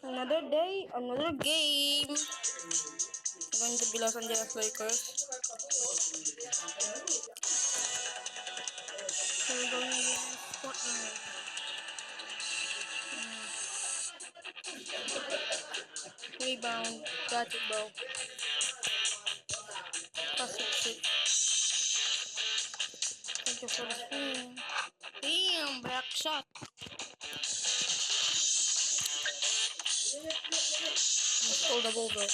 Another day, another game. Going to be Los Angeles Lakers. So we're going against Portland. Rebound. Got it, bro. Pass it, shit. Thank you for the screen. Damn, back shot. Stole the ball, bro.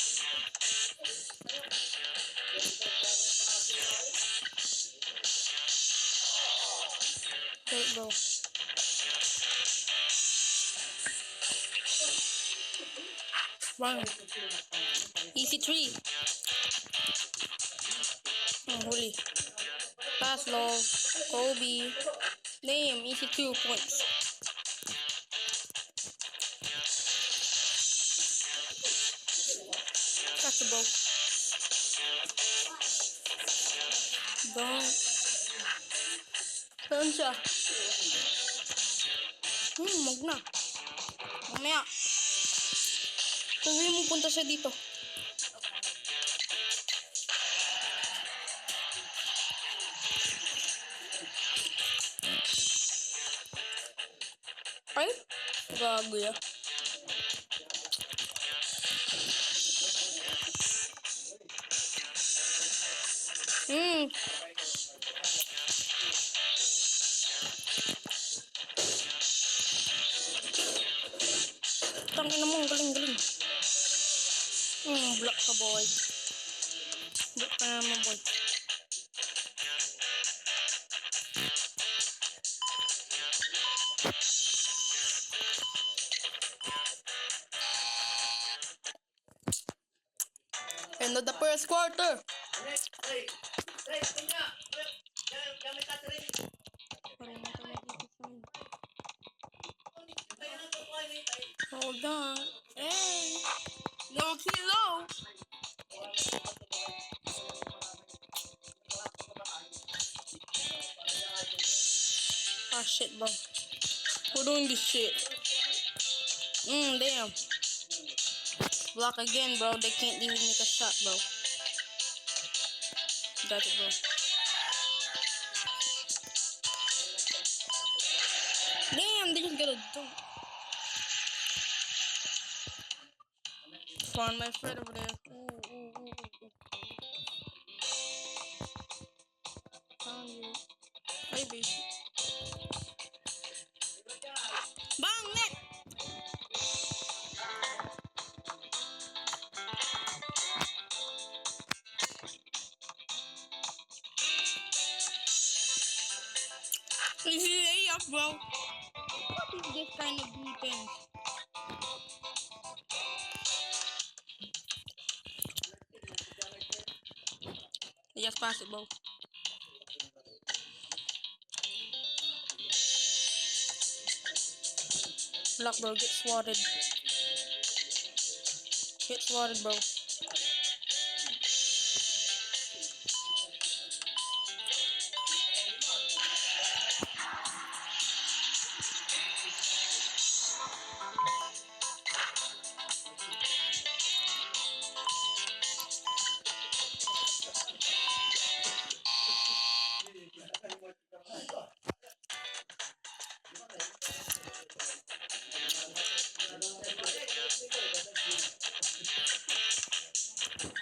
Great, bro. Run. Easy three. Holy. Pass low. Kobe. Damn, easy 2 points. Catch the ball. Don't. Saan siya? Wag na. Mamaya. Tuloy mo punta siya dito. Ay? Gago ya. Tangina mo, galing-galing. Block ka, boy. Block ka naman, boy. End of the first quarter. Hold on. Hey. Low key low. Ah shit, bro. We're doing this shit. Damn. Block again, bro. They can't even make a shot, bro. Got it, bro. Damn, they just got a dunk. Find my friend over there. Found you. Hey, baby. Bang, net! This is layup, bro. What is this kind of defense? Just pass it, bro. Block, bro. Get swatted. Get swatted, bro.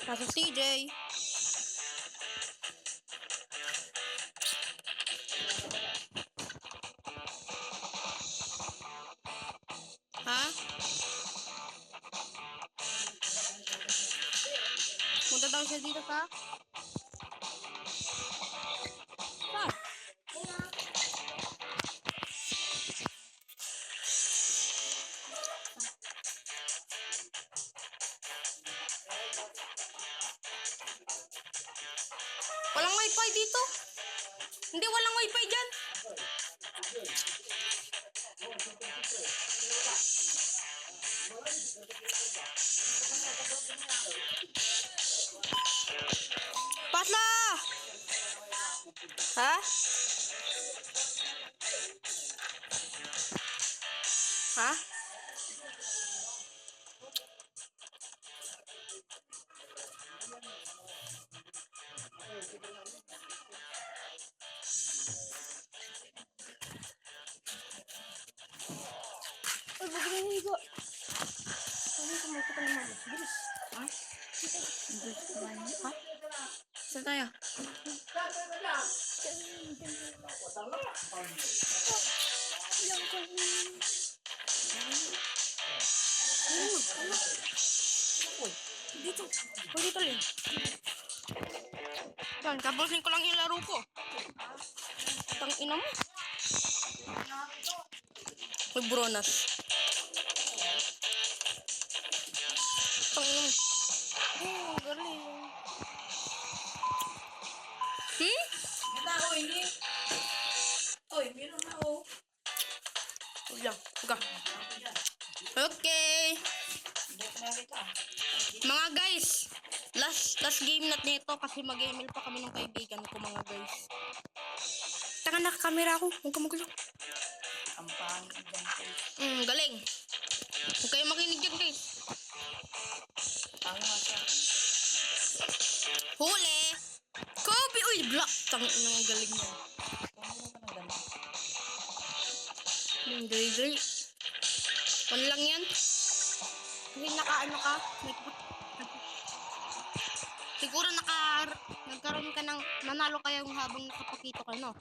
Pass it, CJ. Ha? Punta daw siya dito sa? Saan? Walang wifi dito? Hindi, walang wifi dyan. Patla! Ha? Ha? Ay, bago na higa. Ano ito mo? Ito ka naman. Bilis. Ha? Bilis ka ba niya? Ha? Saan tayo? Ilang ka dito. Dito lang. Yan, tapusin ko lang yung laro ko. Tang ina mo. May bronas. Tang ina mo. Oh, galing. Tao ini. Oy, meron na oh. Ulang. Okay. Mga guys, last game natin ito kasi mag-email pa kami ng kaibigan ko mga guys. Taka nakakamera ako. Huwag ka magulo. Ang pangit dyan guys. Galing. Huwag kayo makinig dyan guys. Tama siya. Huli! Kobe! Uy! Block! Tangin ng galing niya. Pumuro ka na gano'n. Dali. Ano lang yan? Hindi nakaano ka? Siguro nagkaroon ka ng nanalo kayo habang nakapakito ka, no?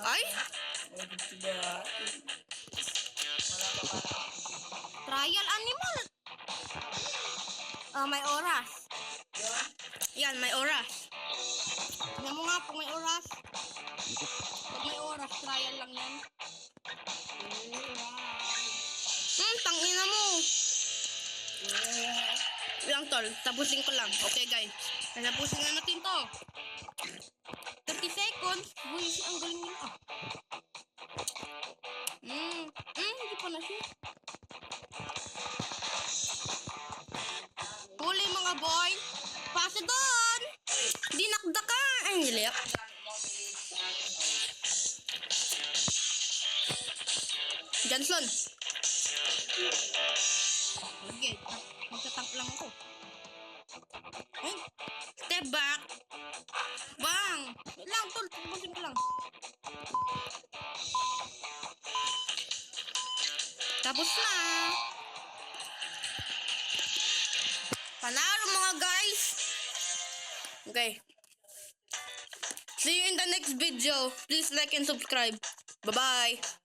Ay? Trial animal! May oras. Yan, may oras. Tingnan mo nga kung may oras. Pag may oras, trial lang yan. Tangina mo. Lang tol, tapusin ko lang. Okay guys, tapusin na natin to. 30 seconds. Uy, ang galing nila. Hindi pa na siya. Huli mga boy. Pasa doon. Dinakda ka. Ay, niliyak. Johnson. Okay, magtatank lang ako. Ay, step back. Bang. Lang, tol. Tapusin ko lang. Tapos na. Panalo mga guys. Okay. See you in the next video. Please like and subscribe. Bye-bye.